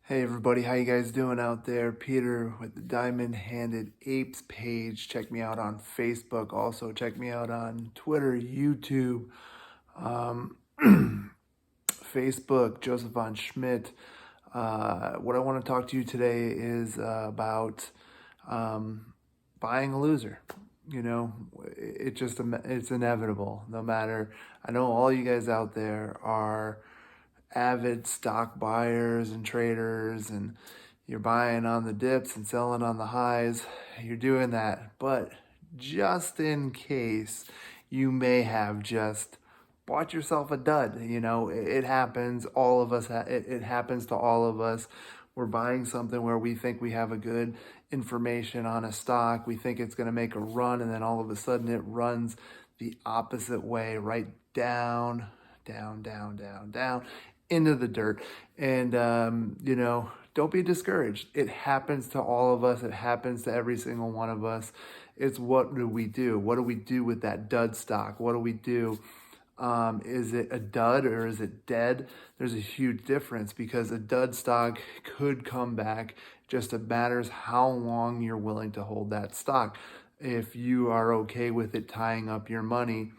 Hey everybody, how you guys doing out there? Peter with the Diamond Handed Apes page. Check me out on Facebook. Also check me out on Twitter, YouTube, um, Facebook, Joseph von Schmidt. What I want to talk to you today is about um, buying a loser. You know, it's inevitable. No matter, I know all you guys out there are avid stock buyers and traders, and you're buying on the dips and selling on the highs. You're doing that. But just in case, you may have just bought yourself a dud. It happens. All of us, it happens to all of us. We're buying something where we think we have a good information on a stock. We think it's going to make a run, and then all of a sudden it runs the opposite way, right down, down, down, down, down into the dirt. And, don't be discouraged. It happens to all of us. It happens to every single one of us. It's what do we do? What do we do with that dud stock? What do we do? Is it a dud or is it dead? There's a huge difference because a dud stock could come back. Just it matters how long you're willing to hold that stock. If you are okay with it tying up your money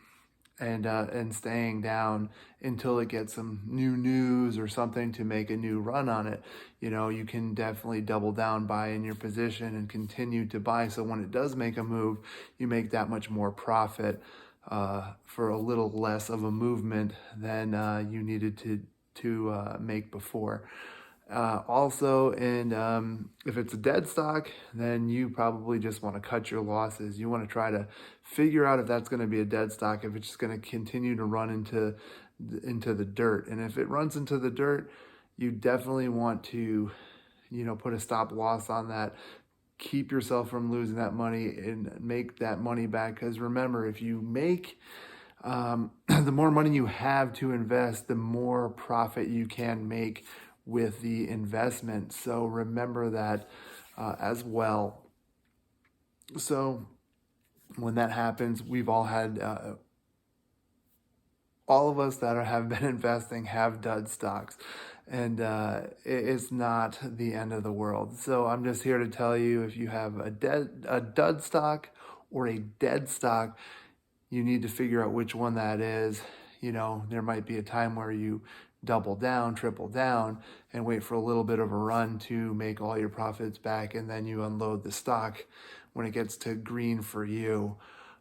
and staying down until it gets some new news or something to make a new run on it, you can definitely double down, buy in your position, and continue to buy. So when it does make a move, you make that much more profit for a little less of a movement than you needed to make before. Also, and if it's a dead stock, then you probably just want to cut your losses. You want to try to figure out if that's going to be a dead stock, if it's just going to continue to run into the dirt. And if it runs into the dirt, you definitely want to, put a stop loss on that. Keep yourself from losing that money and make that money back. Because remember, if you make the more money you have to invest, the more profit you can make with the investment. So remember that as well. So when that happens, we've all had, all of us that have been investing have dud stocks, and it's not the end of the world. So I'm just here to tell you, if you have a dud stock or a dead stock, you need to figure out which one that is. There might be a time where you double down, triple down, and wait for a little bit of a run to make all your profits back, and then you unload the stock when it gets to green for you.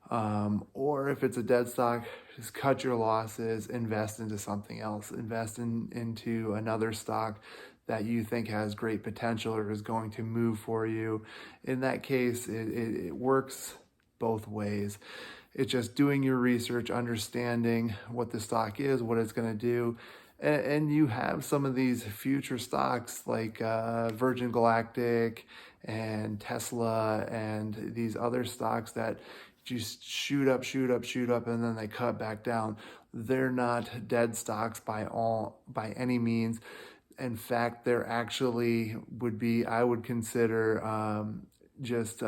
Or if it's a dead stock, just cut your losses, invest into something else, invest into another stock that you think has great potential or is going to move for you. In that case, it works both ways. It's just doing your research, understanding what the stock is, what it's going to do. And you have some of these future stocks like Virgin Galactic and Tesla and these other stocks that just shoot up, shoot up, shoot up, and then they cut back down. They're not dead stocks by any means. In fact, they're actually I would consider just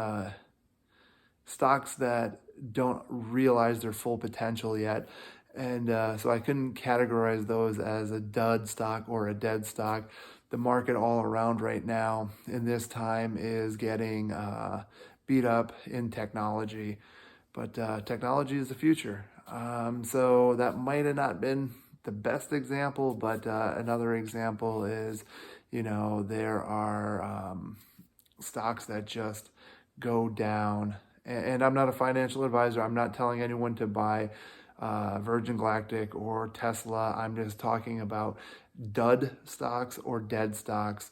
stocks that don't realize their full potential yet. And so I couldn't categorize those as a dud stock or a dead stock. The market all around right now in this time is getting beat up in technology. But technology is the future. So that might have not been the best example, but another example is, there are stocks that just go down. And I'm not a financial advisor. I'm not telling anyone to buy Virgin Galactic or Tesla. I'm just talking about dud stocks or dead stocks,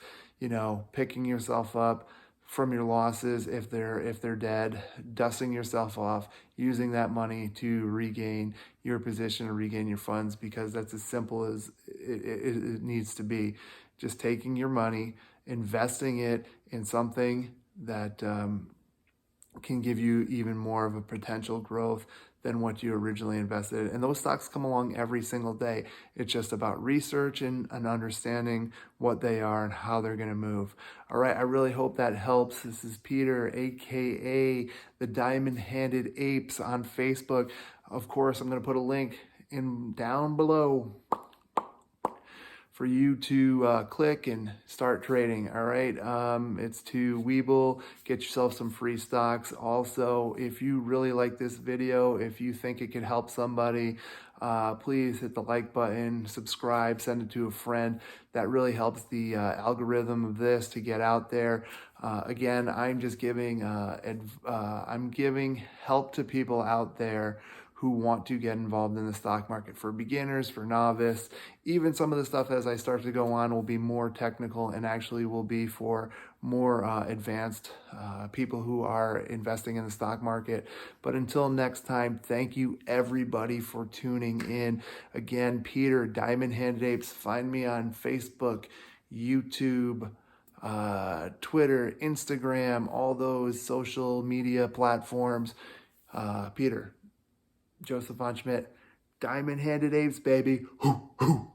picking yourself up from your losses if they're dead, dusting yourself off, using that money to regain your position or regain your funds, because that's as simple as it needs to be. Just taking your money, investing it in something that can give you even more of a potential growth than what you originally invested. And those stocks come along every single day. It's just about research and understanding what they are and how they're going to move. All right, I really hope that helps. This is Peter, aka the Diamond Handed Apes, on Facebook. Of course, I'm going to put a link down below for you to click and start trading. All right. It's to Webull. Get yourself some free stocks. Also, if you really like this video, if you think it could help somebody, please hit the like button, subscribe, send it to a friend. That really helps the algorithm of this to get out there. Again, I'm just giving I'm giving help to people out there who want to get involved in the stock market, for beginners, for novice. Even some of the stuff as I start to go on will be more technical and actually will be for more advanced people who are investing in the stock market. But until next time, thank you everybody for tuning in. Again, Peter, Diamond Handed Apes. Find me on Facebook, YouTube, Twitter, Instagram, all those social media platforms. Peter, Joseph Von Schmidt, Diamond Handed Apes, baby. Hoo, hoo.